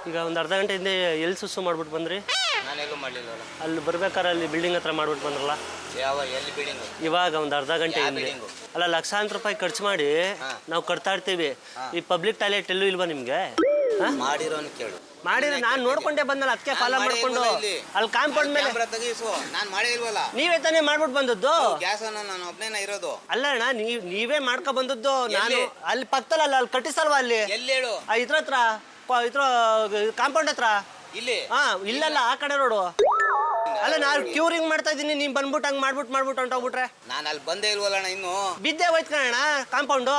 ಈಗ ಒಂದು ಅರ್ಧ ಗಂಟೆ ಹಿಂದೆ ಎಲ್ಲಿ ಸುಸ್ಸು ಮಾಡ್ಬಿಟ್ಟು ಬಂದ್ರಿ? ನಾನೆಲ್ಲೂ ಮಾಡಲಿಲ್ಲವಲ್ಲ. ಅಲ್ಲಿ ಬರ್ಬೇಕಾದ್ರೆ ಅಲ್ಲಿ ಬಿಲ್ಡಿಂಗ್ ಹತ್ರ ಮಾಡ್ಬಿಟ್ಟು ಬಂದ್ರಲ್ಲ? ಎಲ್ಲಿ ಬಿಲ್ಡಿಂಗ್? ಇವಾಗ ಒಂದು ಅರ್ಧ ಗಂಟೆ ಹಿಂದೆ. ಅಲ್ಲ, ಲಕ್ಷಾಂತರ ರೂಪಾಯಿ ಖರ್ಚು ಮಾಡಿ ನಾವು ಕಟ್ತಾ ಇರ್ತೀವಿ. ಈ ಪಬ್ಲಿಕ್ ಟಾಯ್ಲೆಟ್ ಎಲ್ಲೂ ಇಲ್ವಾ ನಿಮ್ಗೆ? ಮಾಡಿರೋನ್ ಕೇಳು. ಮಾಡಿದ್ರೆ ನಾನು ನೋಡ್ಕೊಂಡೆ ಬಂದಲ್ಲ, ಅದಕ್ಕೆ ಫಾಲೋ ಮಾಡ್ಕೊಂಡು ಅಲ್ಲಿ ಕಾಂಪೌಂಡ್ ಮೇಲೆ ನಾನು ಮಾಡೇ ಇಲ್ವಲ್ಲ. ನೀವೇ ತಾನೇ ಮಾಡ್ಬಿಟ್ಟು ಬಂದದ್ದು? ಗ್ಯಾಸ್ ನಾನು ಒಬ್ಬನೇ ಇರೋದು. ಅಲ್ಲ ಅಣ್ಣ, ನೀವೇ ಮಾಡ್ಕೊ ಬಂದದ್ದು. ನಾನು ಅಲ್ಲಿ ಪಕ್ಕದಲ್ಲ, ಅಲ್ಲಿ ಕಟ್ಟಿಸಲ್ವಾ ಅಲ್ಲಿ? ಎಲ್ಲಿ ಹೇಳು? ಇದ್ರ ಹತ್ರ, ಕಾಂಪೌಂಡ್ ಹತ್ರ. ಇಲ್ಲಿ? ಇಲ್ಲಲ್ಲ, ಆ ಕಡೆ ರೋಡು. ಅಲ್ಲ, ನಾನು ಕ್ಯೂರಿಂಗ್ ಮಾಡ್ತಾ ಇದ್ದೀನಿ, ನೀನ್ ಬಂದ್ಬಿಟ್ಟು ಹಂಗ್ ಮಾಡ್ಬಿಟ್ಟು ಹೊಂಟೋಗ್ಬಿಟ್ರೆ ನಾನು ಅಲ್ಲಿ ಬಂದೇ ಇಲ್ವಲ್ಲ. ಇನ್ನು ಬಿದ್ದೆ ಹೋಯ್ತ್ಕಣ ಕಾಂಪೌಂಡು.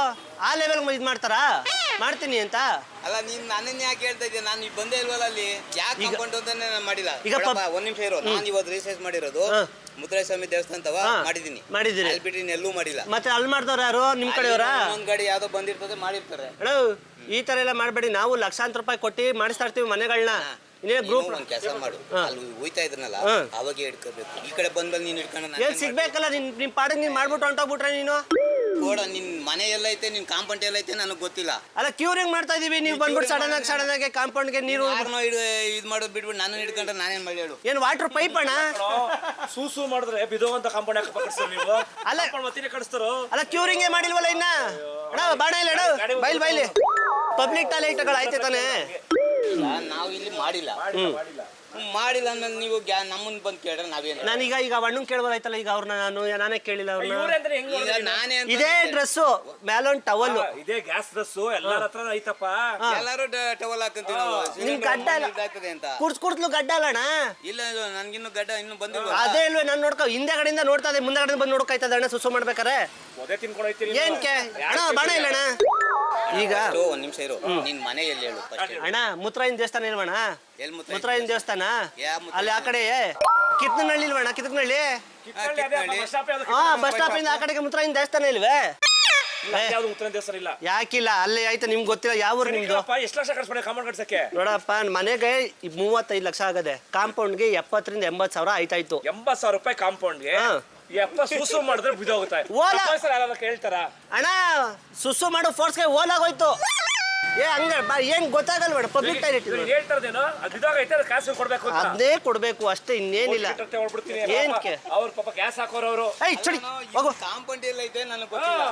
ಆ ಲೆವೆಲ್ ಇದ್ ಮಾಡ್ತಾರಾ? ಮಾಡ್ತೀನಿ ಅಂತ. ಅಲ್ಲ, ನೀನ್ ನನ್ನನ್ನ ಯಾಕೆ ಹೇಳ್ತಾ ಇದ್ದೆ? ನಾನು ಬಂದೇ ಇಲ್ವಲ್ಲ ಅಲ್ಲಿ. ಯಾಕೆ ಕಾಂಪೌಂಡ್ ಅಂತಾನೆ ನಾನು ಮಾಡಿಲ್ಲ. ಈಗ ಒಂದ್ ನಿಮಿಷ ಇರೋ. ನಾನು ಇವತ್ತು ರಿಸರ್ಚ್ ಮಾಡಿರೋದು ಮುದ್ರಾಯ ಸ್ವಾಮಿ ದೇವಸ್ಥಾನ ಮಾಡಿದೀನಿ. ಅಲ್ಲಿ ಬಿಟ್ಟು ಎಲ್ಲೂ ಮಾಡಿಲ್ಲ. ಮತ್ತೆ ಅಲ್ಲಿ ಮಾಡ್ದವ್ರ ಯಾರು? ನಿಮ್ ಕಡೆಯವರ? ಒಂದ್ ಗಾಡಿ ಯಾವ್ದೋ ಬಂದಿರ್ತದೆ, ಮಾಡಿರ್ತಾರೆ. ಈ ತರ ಎಲ್ಲ ಮಾಡ್ಬೇಡಿ. ನಾವು ಲಕ್ಷಾಂತರ ರೂಪಾಯಿ ಕೊಟ್ಟು ಮಾಡಿಸ್ತಾ ಇರ್ತೀವಿ ಮನೆಗಳನ್ನ. ಗ್ರೂಪ್ ಒಂದ್ ಕೆಲಸ ಮಾಡು, ಅಲ್ಲಿ ಹೋಯ್ತಾ ಇದ್ರನಲ್ಲ ಅವಾಗ ಹಿಡ್ಕೋಬೇಕು. ಈ ಕಡೆ ಬಂದ್ಮೇಲೆ ನೀನ್ ಹಿಡ್ಕೊಂಡು ಏನ್ ಸಿಗ್ಬೇಕಲ್ಲ, ನಿನ್ ಪಾಡಿಗೆ ನೀನ್ ಮಾಡ್ಬಿಟ್ಟು ಹೊಂಟೋಗ್ಬಿಟ್ರೆ ನೀನು ಕೋಡ. ನಿನ್ ಮನೆ ಎಲ್ಲ ಐತೆ, ನಿನ್ ಕಾಂಪೌಂಡ್ ಎಲ್ಲ ಐತೆ, ನನಗೆ ಗೊತ್ತಿಲ್ಲ. ಅಲ್ಲ, ಕ್ಯೂರಿಂಗ್ ಮಾಡ್ತಾ ಇದೀವಿ, ನೀವು ಬಂದ್ಬಿಟ್ಟು ಸಡನ್ ಆಗಿ ಕಾಂಪೌಂಡ್ಗೆ ನೀರು ಇದ್ ಮಾಡೋದು ಬಿಟ್ಬಿಟ್ಟು ನಾನು ಹಿಡ್ಕೊಂಡ್ರೆ ನಾನೇನ್ ಮಾಡಿ ಹೇಳು? ಏನ್ ವಾಟರ್ ಪೈಪ್ ಅಣ್ಣ? ಸೂಸು ಮಾಡಿದ್ರೆ ಬಿದೋವಂತ ಕಾಂಪೌಂಡ್ ಯಾಕೆ ಕಟ್ಸ್ತಾರ ನೀವು? ಅಲ್ಲ, ಮತ್ತೆ ಕಟ್ಸ್ತಾರೋ? ಅಲ್ಲ, ಕ್ಯೂರಿಂಗೇ ಮಾಡಿಲ್ವಲ್ಲ ಇನ್ನ. ಬಾಣ ಇಲ್ಲ, ಬೈಲಿ ಪಬ್ಲಿಕ್ ಟಾಯ್ಲೆಟ್ಗಳು ಆಯ್ತು ತಾನೆ. ನಾವು ಇಲ್ಲಿ ಮಾಡಿಲ್ಲ ಅಂದ್ಮೇಲೆ ನೀವು ನಮ್ಮನ್ನ ಬಂದು ಕೇಳಿದ್ರೆ ನಾವೇನು? ನಾನೀಗ ಅಣ್ಣನ್ ಕೇಳ್ಬೋದಾಯ್ತಲ್ಲ. ಈಗ ಅವ್ರನ್ನ ನಾನೇ ಕೇಳಿಲ್ಲ ಅವ್ರನ್ನ. ನಾನೇ ಇದೇ ಡ್ರೆಸ್ಸು, ಮೇಲೊಂದ್ ಟವಲ್, ಇದೇ ಗ್ಯಾಸ್ ಡ್ರೆಸ್ಸು ಎಲ್ಲರ ಹತ್ರ ಐತಪ್ಪ. ಎಲ್ಲಾರು ಟವಲ್ ಹಾಕಂತೀವಿ. ನಿಮ್ ಗಡ್ಡ ಅಂತ ಕುಡ್ಸ್ಲು ಗಡ್ಡ ಅಲ್ಲಣ್ಣ? ಇಲ್ಲ, ನನ್ಗಿನ್ನು ಗಡ್ಡ ಇನ್ನು ಬಂದಿಲ್ಲ. ಅದೇ ಇಲ್ವೇ, ನಾನು ನೋಡ್ಕೊ ಹಿಂದೆ ಕಡೆಯಿಂದ ನೋಡ್ತಾ ಇದ್ದೆ, ಮುಂದೆ ಕಡೆಯಿಂದ ಬಂದು ನೋಡ್ಕಾಯ್ತದ ಅಣ್ಣ ಸುಸು ಮಾಡ್ಬೇಕಾರೆ. ಏನ್ಕೆ ಅಣ್ಣ? ಬಾಣ ಇಲ್ಲಣ್ಣ. ಈಗ ಒಂದ್ ನಿಮಿಷ ಇರು. ನಿನ್ ಮನೆ ಎಲ್ಲಿ ಹೇಳು ಅಣ್ಣ? ಮುತ್ತರಾಯನ ದೇವಸ್ಥಾನ ಇಲ್ವಣ್ಣ? ಮುತ್ತರಾಯನ ದೇವಸ್ಥಾನ ಅಲ್ಲಿ ಆ ಕಡೆ ಕಿತ್ತನಹಳ್ಳಿ ಇಲ್ವಣ್ಣ? ಕಿತ್ತನಹಳ್ಳಿ ಬಸ್ ಸ್ಟಾಪ್ ಇಂದ ಆ ಕಡೆಗೆ ಮುತ್ತರಾಯನ ದೇವಸ್ಥಾನ ಇಲ್ವೇ? ಯಾಕಿಲ್ಲ, ಅಲ್ಲಿ ಆಯ್ತು. ನಿಮ್ಗೆ ಗೊತ್ತಿಲ್ಲ ಯಾವ ಊರು ನಿಮ್ದು? ಎಷ್ಟು ಲಕ್ಷ ಕಟ್ಸ್ಬಿಡ ಕಾಂಪೌಂಡ್ ಕಟ್ಸಕ್ಕೆ? ನೋಡಪ್ಪ, ಮನೆಗೆ 35 ಲಕ್ಷ ಆಗದೆ, ಕಾಂಪೌಂಡ್ಗೆ 70 ರಿಂದ 80 ಸಾವಿರ ಆಯ್ತಾಯ್ತು. 80,000 ರೂಪಾಯಿ ಕಾಂಪೌಂಡ್ಗೆ ಸೂಸು ಮಾಡಿದ್ರೆ ಬಿದ್ದೋಗುತ್ತೆ. ಕೇಳ್ತಾರ ಅಣ್ಣ? ಸುಸು ಮಾಡೋ ಫೋರ್ಸ್ಗೆ ಓಲಾಗೋಯ್ತು. ಏನ್ ಗೊತ್ತಾಗಲ್ಬೇಡ. ಪಬ್ಲಿಕ್ ಟಾಯ್ಲೆಟ್ ಅದೇ ಕೊಡ್ಬೇಕು ಅಷ್ಟೇ, ಇನ್ನೇನಿಲ್ಲ. ಏನಕ್ಕೆ ಅವ್ರ ಪಾಪ ಗ್ಯಾಸ್ ಹಾಕೋರವ್ರು ಕಾಂಪೌಂಡ್ ಎಲ್ಲ ಐತೆ ನನಗೆ ಗೊತ್ತಿಲ್ಲ.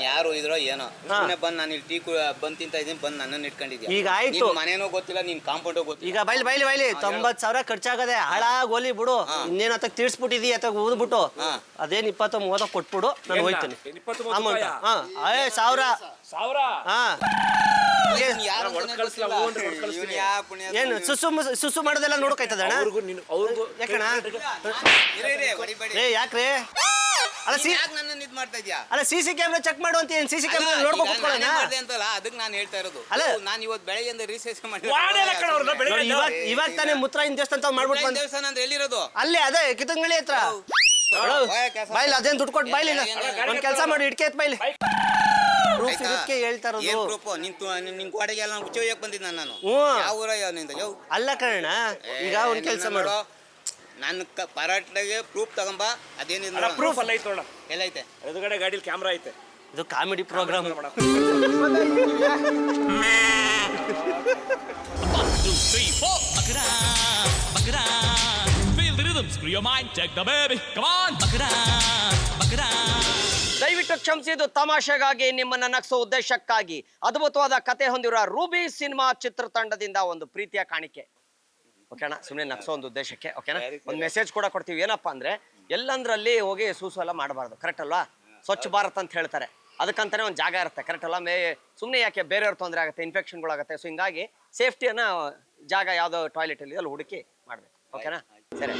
ಯಾರು ಇದ್ರೋ ಏನೋ ಬಂದ್ ನಾನು ಇಲ್ಲಿ ಟೀ ಬಂದ್ ತಿಂತ ಇದೀನಿ, ಬಂದ್ ನನ್ನನ್ನು ಇಟ್ಕೊಂಡಿದ್ಯಾ? ಈಗ ಆಯ್ತು, ಮನೇನೋ ಗೊತ್ತಿಲ್ಲ, ನಿನ್ ಕಾಂಪೌಂಡ್ ಗೊತ್ತಿಲ್ಲ. ಈಗ ಬೈಲಿ 90 ಸಾವಿರ ಖರ್ಚಾಗದೆ, ಹಾಳಾಗ್ ಹೋಲಿ ಬಿಡು. ಇನ್ನೇನು ಅತ್ತ ತೀರ್ಸ್ಬಿಟ್ಟಿದಿ, ಅತ್ತ ಊದ್ಬಿಟ್ಟು ಅದೇನ್ 20-30 ಕೊಟ್ಬಿಡು, ನಾನು ಹೋಯ್ತೀನಿ. ಅಮೌಂಟ್ 1000. ಏನು ಸುಸು ಮಾಡೋದೆಲ್ಲ ನೋಡಕಾಯ್ತದಣ್ಣ? ಯಾಕಣ್ಣ? ಯಾಕ್ರಿ? ಅಲ್ಲ, ಸಿಸಿ ಕ್ಯಾಮ್ರಾ ಚೆಕ್ ಮಾಡು ಅಂತ. ಏನ್ ಸಿಸಿ ಕ್ಯಾಮ್ರಾ ನೋಡ್ಕೊಂಡು ಕೂತ್ಕೊಳ್ಳೋಣ ಅಂತಲ್ಲ, ಅದಕ್ಕೆ ನಾನು ಹೇಳ್ತಾ ಇರೋದು. ಅಲ್ಲ, ನಾನು ಇವತ್ತು ಬೆಳಗ್ಗೆಯಿಂದ ರಿಸರ್ಚ್ ಮಾಡಿ ಇವಾಗ ತಾನೇ ಮುತ್ತರಾಯನ ದೇವಸ್ಥಾನ ಮಾಡ್ಬಿಟ್ಟು ಬಂದ. ದೇವಸ್ಥಾನ ಅಂದ್ರೆ ಎಲ್ಲಿರೋದು? ಅಲ್ಲೇ ಅದೇ ಕಿತ್ತಂಗಳಿ ಹತ್ರ. ಬೈಲ್ ಅದೇನ್ ದುಡ್ಡು ಕೊಟ್ಟು ಬೈಲಿಲ್ಲ. ಒಂದ್ ಕೆಲಸ ಮಾಡಿ, ಇಟ್ಕೆ ಬೈಲಿ. ಪ್ರೂಫ್ ಇದಕ್ಕೆ ಹೇಳ್ತಾ ಇರೋದು. ನಿನ್ ಗೋಡೆಗೆ ಎಲ್ಲ ಉಚ್ಚೋಯಕ್ ಬಂದಿದ್ದ ನಾನು. ಯಾವ ಊರ ಯಾವ? ಅಲ್ಲ ಕಣ, ಈಗ ಒಂದ್ ಕೆಲಸ ಮಾಡು, ನನ್ನ ಪರಾಟಗೆ ಪ್ರೂಫ್ ತಗೊಂಬ. ಅದೇನಿಲ್ಲ, ಪ್ರೂಫ್ ಅಲ್ಲ ಐತೆ. ಎಲ್ಲ ಐತೆ ಎದುರುಗಡೆ ಗಾಡಿಲಿ ಕ್ಯಾಮ್ರಾ ಐತೆ. ಇದು ಕಾಮಿಡಿ ಪ್ರೋಗ್ರಾಮ್. ದಯವಿಟ್ಟು ಕ್ಷಮಿಸಿ, ಇದು ತಮಾಷೆಗಾಗಿ, ನಿಮ್ಮನ್ನ ನಗಿಸೋ ಉದ್ದೇಶಕ್ಕಾಗಿ ಅದ್ಭುತವಾದ ಕತೆ ಹೊಂದಿರುವ ರೂಬಿ ಸಿನಿಮಾ ಚಿತ್ರತಂಡದಿಂದ ಒಂದು ಪ್ರೀತಿಯ ಕಾಣಿಕೆ. ಓಕೆನಾ? ಸುಮ್ಮನೆ ನಗಿಸೋ ಒಂದು ಉದ್ದೇಶಕ್ಕೆ. ಓಕೆನಾ? ಒಂದು ಮೆಸೇಜ್ ಕೂಡ ಕೊಡ್ತೀವಿ. ಏನಪ್ಪಾ ಅಂದ್ರೆ, ಎಲ್ಲಂದ್ರಲ್ಲಿ ಹೋಗಿ ಸೂಸು ಎಲ್ಲ ಮಾಡಬಾರ್ದು. ಕರೆಕ್ಟ್ ಅಲ್ವಾ? ಸ್ವಚ್ಛ ಭಾರತ್ ಅಂತ ಹೇಳ್ತಾರೆ, ಅದಕ್ಕಂತಾನೆ ಒಂದು ಜಾಗ ಇರುತ್ತೆ. ಕರೆಕ್ಟ್ ಅಲ್ವಾ? ಸುಮ್ಮನೆ ಯಾಕೆ ಬೇರೆಯವ್ರ ತೊಂದರೆ ಆಗುತ್ತೆ, ಇನ್ಫೆಕ್ಷನ್ಗಳಾಗುತ್ತೆ. ಸೊ ಹಿಂಗಾಗಿ ಸೇಫ್ಟಿಯನ್ನ ಜಾಗ ಯಾವುದೋ ಟಾಯ್ಲೆಟ್ ಅಲ್ಲಿ ಅಲ್ಲಿ ಹುಡುಕಿ ಮಾಡ್ಬೇಕು. ಓಕೆನಾ? ಸರಿ.